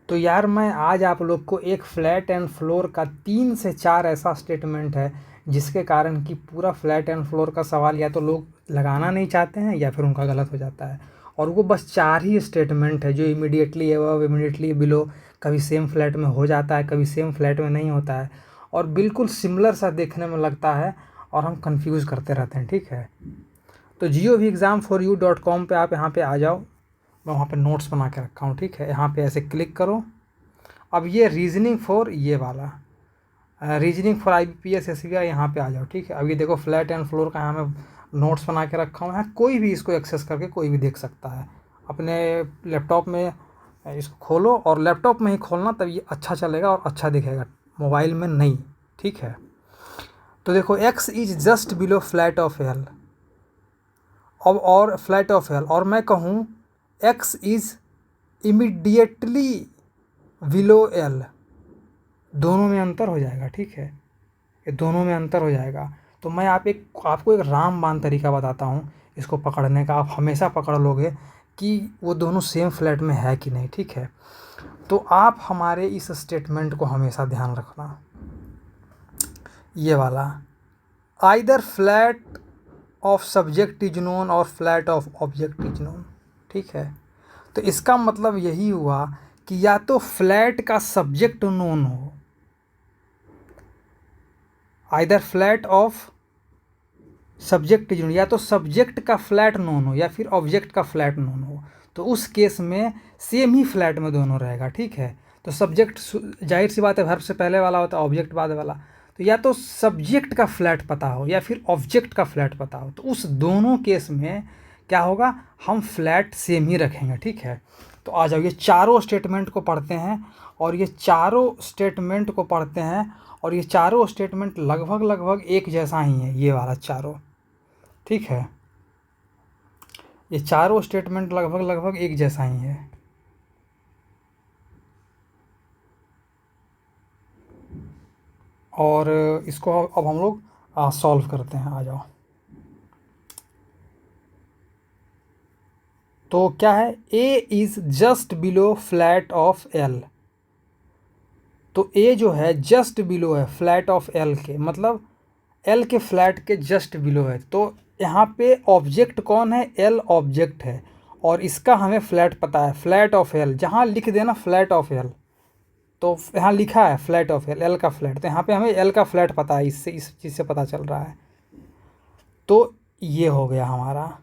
तो यार मैं आज आप लोग को एक फ्लैट एंड फ्लोर का 3 से 4 ऐसा स्टेटमेंट है जिसके कारण कि पूरा फ्लैट एंड फ्लोर का सवाल या तो लोग लगाना नहीं चाहते हैं या फिर उनका गलत हो जाता है। और वो बस 4 ही स्टेटमेंट है जो इमीडिएटली अबव इमीडिएटली बिलो कभी सेम फ्लैट में हो जाता है, कभी सेम फ्लैट में नहीं होता है और बिल्कुल सिमिलर सा देखने में लगता है और हम कंफ्यूज करते रहते हैं। ठीक है, तो gov-exam4u.com पे आप यहाँ पे आ जाओ। मैं वहाँ पे नोट्स बना के रखा हूँ। ठीक है, यहाँ पे ऐसे क्लिक करो। अब ये रीजनिंग फॉर ये वाला रीजनिंग फॉर IBPS SBI यहाँ पे आ जाओ। ठीक है, अब ये देखो फ्लैट एंड फ्लोर का यहाँ मैं नोट्स बना के रखा हूँ। यहाँ कोई भी इसको एक्सेस करके कोई भी देख सकता है। अपने लैपटॉप में इसको खोलो और लैपटॉप में ही खोलना, तब ये अच्छा चलेगा और अच्छा दिखेगा, मोबाइल में नहीं। ठीक है, तो देखो x is just below flat of L. अब और फ्लैट ऑफ एल और मैं कहूँ x is immediately below L, दोनों में अंतर हो जाएगा। ठीक है, ये दोनों में अंतर हो जाएगा। तो मैं आपको एक रामबाण तरीका बताता हूँ इसको पकड़ने का। आप हमेशा पकड़ लोगे कि वो दोनों सेम फ्लैट में है कि नहीं। ठीक है, तो आप हमारे इस स्टेटमेंट को हमेशा ध्यान रखना, ये वाला either flat of subject is known और flat of object is known. ठीक है, तो इसका मतलब यही हुआ कि या तो फ्लैट का सब्जेक्ट नोन हो, either flat of subject is known, या तो सब्जेक्ट का फ्लैट नोन हो या फिर ऑब्जेक्ट का फ्लैट नोन हो। तो उस केस में सेम ही फ्लैट में दोनों रहेगा। ठीक है, तो सब्जेक्ट जाहिर सी बात है वर्ब से पहले वाला होता है, ऑब्जेक्ट बाद वाला। तो या तो सब्जेक्ट का फ्लैट पता हो या फिर ऑब्जेक्ट का फ्लैट पता हो, तो उस दोनों केस में क्या होगा, हम फ्लैट सेम ही रखेंगे। ठीक है, तो आ जाओ ये चारों स्टेटमेंट को पढ़ते हैं और ये चारों स्टेटमेंट को पढ़ते हैं और ये चारों स्टेटमेंट लगभग लगभग एक जैसा ही है, ये वाला चारों। ठीक है, ये चारों स्टेटमेंट लगभग लगभग एक जैसा ही है। और इसको अब हम लोग सॉल्व करते हैं। आ जाओ, तो क्या है, A is just below flat of L. तो ए जो है जस्ट बिलो है फ्लैट ऑफ एल के, मतलब एल के फ्लैट के जस्ट बिलो है। तो यहाँ पे ऑब्जेक्ट कौन है, एल ऑब्जेक्ट है और इसका हमें फ्लैट पता है, फ्लैट ऑफ एल। जहाँ लिख देना फ्लैट ऑफ एल, तो यहाँ लिखा है फ्लैट ऑफ एल, एल का फ्लैट, तो यहाँ पे हमें एल का फ्लैट पता है, इससे इस चीज़ से पता चल रहा है। तो ये हो गया हमारा,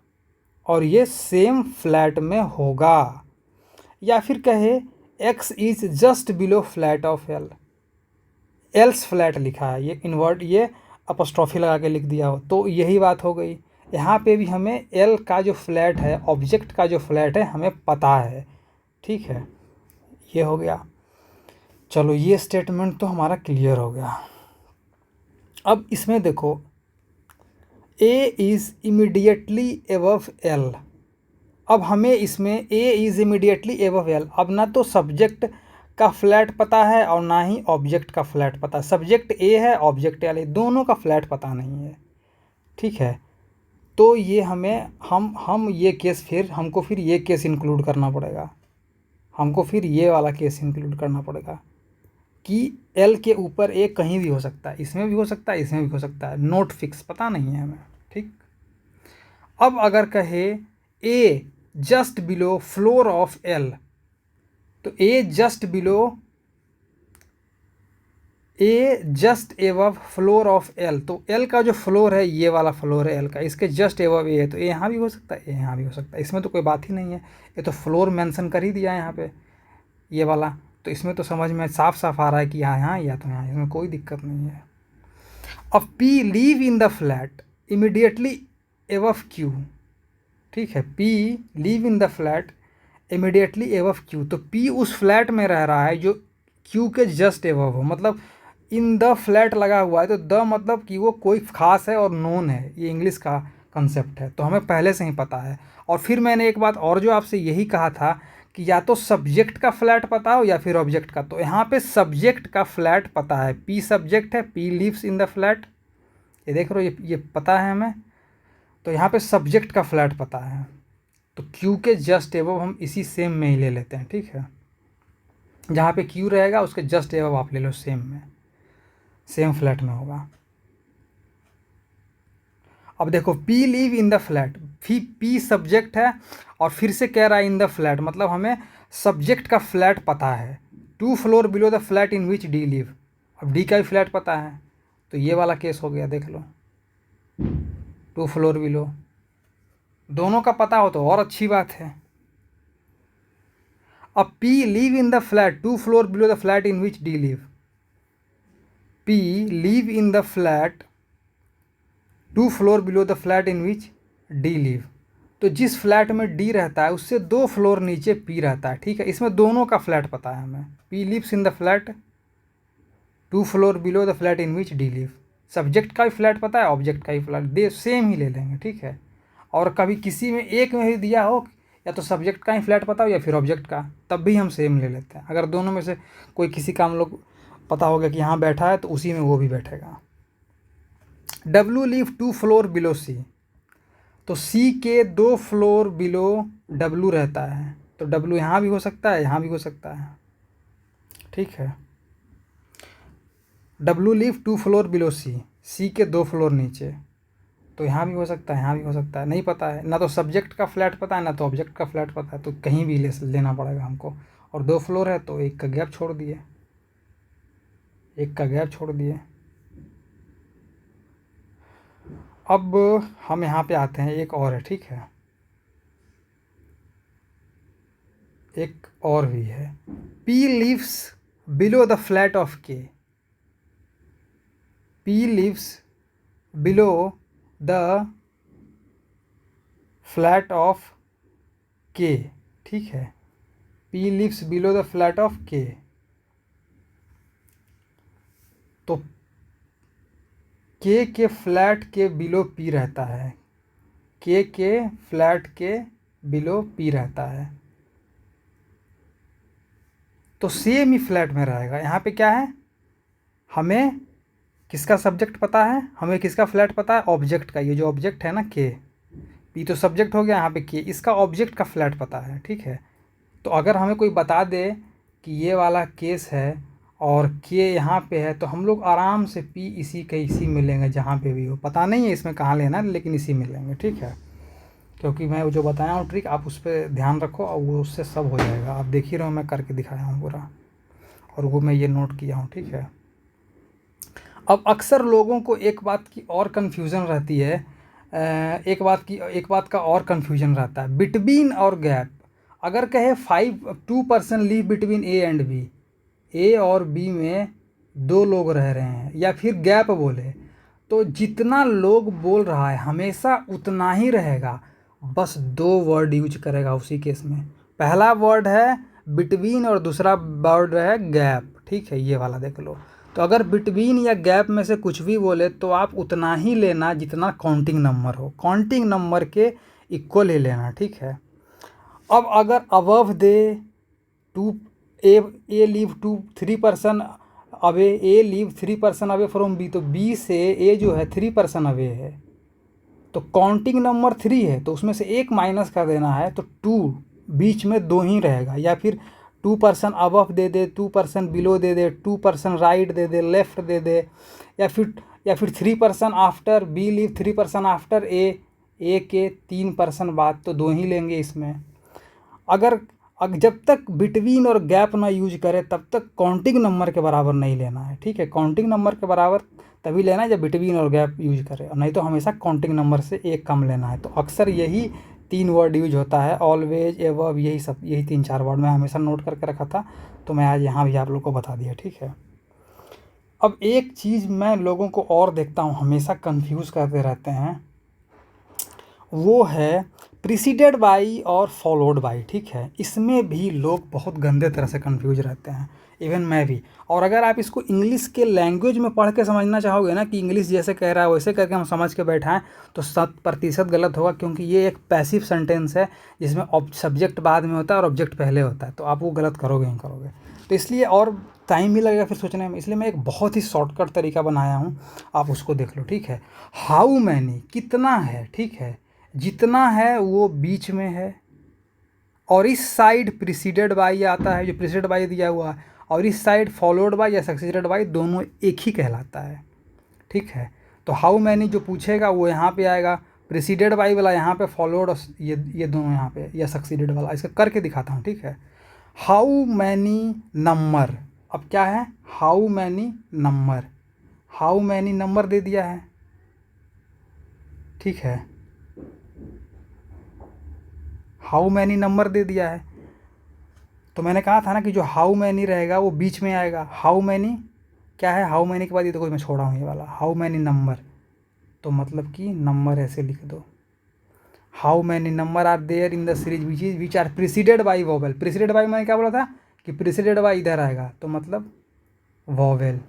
और ये सेम फ्लैट में होगा। या फिर कहे x is just below flat of L, else flat लिखा है, ये इन्वर्ट, ये अपस्ट्रॉफी लगा के लिख दिया हो, तो यही बात हो गई। यहाँ पे भी हमें एल का जो फ्लैट है, ऑब्जेक्ट का जो फ्लैट है, हमें पता है। ठीक है, ये हो गया। चलो ये स्टेटमेंट तो हमारा क्लियर हो गया। अब इसमें देखो, A is immediately above L. अब हमें इसमें A is immediately above L, अब ना तो सब्जेक्ट का फ्लैट पता है और ना ही ऑब्जेक्ट का फ्लैट पता है। सब्जेक्ट ए है, ऑब्जेक्ट एल है, दोनों का फ्लैट पता नहीं है। ठीक है, तो ये हमें हम ये केस, फिर हमको फिर ये केस इंक्लूड करना पड़ेगा, हमको फिर ये वाला केस इंक्लूड करना पड़ेगा कि एल के ऊपर ए कहीं भी हो सकता है, इसमें भी हो सकता है, इसमें भी हो सकता है, नोट फिक्स, पता नहीं है हमें। ठीक, अब अगर कहे A just below floor of L, तो A just above floor of L, तो एल का जो फ्लोर है ये वाला फ्लोर है एल का, इसके जस्ट एबव ए है, तो ए यहाँ भी हो सकता है, ए यहाँ भी हो सकता है, इसमें तो कोई बात ही नहीं है। ये तो फ्लोर मेंशन कर ही दिया है यहाँ पे, ये वाला, तो इसमें तो समझ में साफ साफ आ रहा है कि यहाँ यहाँ या तो यहाँ, इसमें कोई दिक्कत नहीं है। अब P leave in the flat immediately above Q. ठीक है, P leave in the flat immediately above Q, तो पी उस फ्लैट में रह रहा है जो क्यू के जस्ट एबव हो, मतलब इन द फ्लैट लगा हुआ है, तो द मतलब कि वो कोई ख़ास है और नोन है, ये इंग्लिश का कंसेप्ट है, तो हमें पहले से ही पता है। और फिर मैंने एक बात और जो आपसे यही कहा था कि या तो सब्जेक्ट का फ्लैट पता हो या फिर ऑब्जेक्ट का, तो यहाँ पे सब्जेक्ट का फ्लैट पता है, पी सब्जेक्ट है, P lives in the flat, ये देख रहे हो, ये पता है हमें, तो यहाँ पे सब्जेक्ट का फ्लैट पता है, तो क्यू के जस्ट एबव हम इसी सेम में ही ले लेते हैं। ठीक है, जहाँ पे क्यू रहेगा उसके जस्ट एबव आप ले लो, सेम फ्लैट में होगा। अब देखो P live in the flat, P subject है और फिर से कह रहा है इन द फ्लैट, मतलब हमें सब्जेक्ट का फ्लैट पता है। 2 floor below the flat in which D live, अब डी का भी फ्लैट पता है, तो ये वाला केस हो गया, देख लो 2 फ्लोर बिलो, दोनों का पता हो तो और अच्छी बात है। अब P live in the flat 2 floor below the flat in which D live, P live in the flat 2 floor below the flat in which D live, तो जिस फ्लैट में डी रहता है उससे 2 फ्लोर नीचे पी रहता है, ठीक है। इसमें दोनों का फ्लैट पता है हमें, P lives in the flat 2 floor below the flat in which D live, subject का भी फ्लैट पता है, ऑब्जेक्ट का भी फ्लैट, दे सेम ही ले लेंगे, ठीक है। और कभी किसी में एक में ही दिया हो, या तो सब्जेक्ट का ही फ्लैट पता हो या फिर ऑब्जेक्ट का, तब भी हम सेम ले लेते हैं। अगर दोनों में से कोई किसी का हम लोग पता हो गया कि यहाँ बैठा है तो उसी में वो भी बैठेगा। डब्ल्यू लिव 2 फ्लोर बिलो सी, तो सी के 2 फ्लोर बिलो डब्ल्यू रहता है, तो डब्ल्यू यहाँ भी हो सकता है, यहाँ भी हो सकता है, ठीक है। डब्ल्यू लिव 2 फ्लोर बिलो सी के 2 फ्लोर नीचे, तो यहाँ भी हो सकता है, यहाँ भी हो सकता है, नहीं पता है, ना तो सब्जेक्ट का फ्लैट पता है ना तो ऑब्जेक्ट का फ्लैट पता है, तो कहीं भी लेना पड़ेगा हमको। और 2 फ्लोर है तो एक का गैप छोड़ दिए, अब हम यहाँ पे आते हैं, एक और है, ठीक है, एक और भी है, P lives below the flat of K, P lives below the flat of K, ठीक है, P lives below the flat of K, तो के फ्लैट के बिलो पी रहता है, के फ्लैट के बिलो पी रहता है, तो सेम ही फ्लैट में रहेगा। यहाँ पे क्या है, हमें किसका सब्जेक्ट पता है, हमें किसका फ्लैट पता है, ऑब्जेक्ट का, ये जो ऑब्जेक्ट है ना के, पी तो सब्जेक्ट हो गया, यहाँ पे के, इसका ऑब्जेक्ट का फ्लैट पता है, ठीक है। तो अगर हमें कोई बता दे कि ये वाला केस है और के यहाँ पे है, तो हम लोग आराम से पी इसी में लेंगे, जहाँ पे भी हो, पता नहीं है इसमें कहाँ लेना है, लेकिन इसी में लेंगे, ठीक है। क्योंकि मैं जो बताया हूँ ट्रिक, आप उस पर ध्यान रखो और वो उससे सब हो जाएगा। आप देख ही रहे हो, मैं करके दिखाया हूँ पूरा, और वो मैं ये नोट किया हूँ, ठीक है। अब अक्सर लोगों को एक बात की और कन्फ्यूज़न रहती है, एक बात का और कन्फ्यूजन रहता है, बिटवीन और गैप। अगर कहे 2% leave between A and B, A और बी में 2 लोग रह रहे हैं, या फिर गैप बोले, तो जितना लोग बोल रहा है हमेशा उतना ही रहेगा, बस 2 वर्ड यूज करेगा उसी केस में। पहला वर्ड है बिटवीन और दूसरा वर्ड है गैप, ठीक है, ये वाला देख लो। तो अगर बिटवीन या गैप में से कुछ भी बोले तो आप उतना ही लेना जितना काउंटिंग नंबर हो, काउंटिंग नंबर के इक्वल ही लेना, ठीक है। अब अगर above they 2 A leave 3% away, A leave 3% away from B, तो बी से ए जो है 3% अवे है, तो काउंटिंग नंबर 3 है, तो उसमें से 1 माइनस कर देना है, तो 2 बीच में 2 ही रहेगा। या फिर 2% अबव दे दे, 2% बिलो दे दे, 2% राइट दे दे, लेफ्ट दे दे, या फिर 3% after B leave 3% after A के 3% बाद, तो 2 ही लेंगे इसमें। अगर जब तक बिटवीन और गैप ना यूज करे तब तक काउंटिंग नंबर के बराबर नहीं लेना है, ठीक है। काउंटिंग नंबर के बराबर तभी लेना है जब बिटवीन और गैप यूज करे, और नहीं तो हमेशा काउंटिंग नंबर से 1 कम लेना है। तो अक्सर यही 3 वर्ड यूज होता है, ऑलवेज, एवब, यही 3-4 वर्ड मैं हमेशा नोट करके रखा था, तो मैं आज यहाँ भी आप लोग को बता दिया, ठीक है। अब एक चीज़ मैं लोगों को और देखता हूँ हमेशा कंफ्यूज करते रहते हैं, वो है प्रीसीडेड बाई और फॉलोड बाई, ठीक है। इसमें भी लोग बहुत गंदे तरह से कंफ्यूज रहते हैं, इवन मैं भी। और अगर आप इसको इंग्लिश के लैंग्वेज में पढ़ के समझना चाहोगे ना, कि इंग्लिश जैसे कह रहा है वैसे करके हम समझ के बैठाएं, तो 7% गलत होगा, क्योंकि ये एक पैसिव सेंटेंस है जिसमें सब्जेक्ट बाद में होता है और ऑब्जेक्ट पहले होता है, तो आप वो गलत करोगे ही करोगे। तो इसलिए और टाइम भी लगेगा फिर सोचने में, इसलिए मैं एक बहुत ही शॉर्टकट तरीका बनाया हूँ, आप उसको देख लो, ठीक है। हाउ मैनी, कितना है, ठीक है, जितना है वो बीच में है, और इस साइड प्रिसीडेड बाई आता है, जो प्रिसीडेड बाई दिया हुआ है, और इस साइड फॉलोड बाई या सक्सीडेड बाई दोनों एक ही कहलाता है। ठीक है, तो हाउ मैनी जो पूछेगा वो यहाँ पे आएगा, प्रिसीडेड बाई वाला यहाँ पे, फॉलोड और ये दोनों यहाँ पे, या सक्सीडेड वाला। इसका करके दिखाता हूँ। ठीक है, हाउ मैनी नंबर, अब क्या है, how many number, how many number दे दिया है। ठीक है, हाउ मैनी नंबर दे दिया है। तो मैंने कहा था ना कि जो हाउ मैनी रहेगा वो बीच में आएगा। हाउ मैनी क्या है, हाउ मैनी के बाद ये देखो मैं छोड़ा हूँ ये वाला, हाउ मैनी नंबर, तो मतलब कि नंबर ऐसे लिख दो, how many number are there in the series which are preceded by vowel. Preceded by मैंने क्या बोला था कि प्रिसीडेड बाई इधर आएगा, तो मतलब vowel,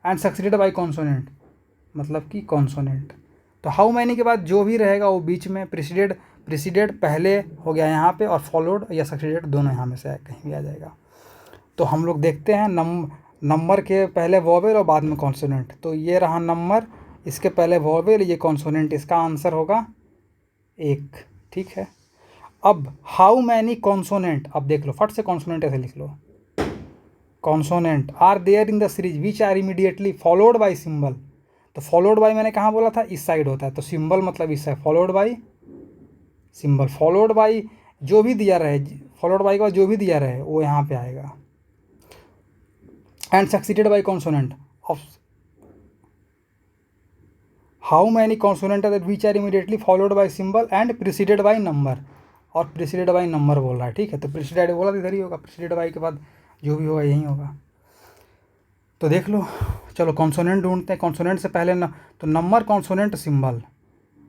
and succeeded by consonant, मतलब कि कॉन्सोनेंट। तो हाउ मैनी के बाद जो भी रहेगा वो बीच में, प्रिसीडेड प्रिसीडेड पहले हो गया यहाँ पे, और फॉलोड या सक्सीडेड दोनों यहाँ में से कहीं भी आ जाएगा। तो हम लोग देखते हैं नंबर के पहले वोवेल और बाद में कॉन्सोनेंट। तो ये रहा नंबर, इसके पहले वोवेल, ये कॉन्सोनेंट, इसका आंसर होगा 1। ठीक है, अब हाउ मैनी कॉन्सोनेंट, अब देख लो फट से कॉन्सोनेंट ऐसे लिख लो, consonant are there in the series which are immediately followed by symbol. तो फॉलोड बाई मैंने कहाँ बोला था, इस साइड होता है, तो सिंबल मतलब इस side, followed by symbol, followed by जो भी दिया रहे, फॉलोड बाई के बाद जो भी दिया रहे वो यहाँ पे आएगा, and succeeded by consonant of how many consonant are which are immediately followed by symbol and preceded by number, और प्रिसीडेड बाई नंबर बोल रहा है। ठीक है, तो प्रिसीडेड बोला तो इधर ही होगा, प्रिसीडेड बाई के बाद जो भी होगा यही होगा। तो देख लो, चलो कॉन्सोनेंट ढूंढते हैं। कॉन्सोनेंट से पहले न, तो number consonant symbol,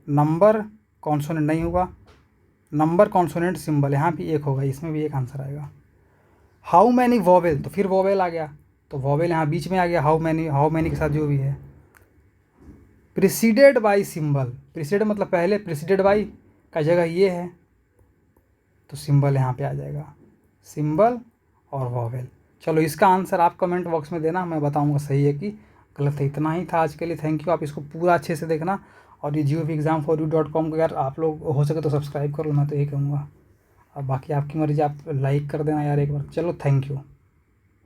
number consonant नहीं होगा, नंबर कॉन्सोनेंट सिंबल, यहाँ भी एक होगा, इसमें भी एक आंसर आएगा। हाउ मैनी वोवेल, तो फिर वोवेल आ गया, तो वोवेल यहाँ बीच में आ गया, हाउ मैनी के साथ जो भी है। प्रिसीडेड बाई सिंबल, प्रिसीडेड मतलब पहले, प्रिसीडेड बाई का जगह ये है, तो सिंबल यहाँ पे आ जाएगा, सिंबल और वोवेल। चलो इसका आंसर आप कमेंट बॉक्स में देना, मैं बताऊंगा सही है कि गलत है। इतना ही था आज के लिए, थैंक यू। आप इसको पूरा अच्छे से देखना, और ये GOVexam4u.com को यार आप लोग हो सके तो सब्सक्राइब कर लो, मैं तो यही कहूँगा। अब बाकी आपकी मर्ज़ी, आप लाइक कर देना यार एक बार। चलो थैंक यू।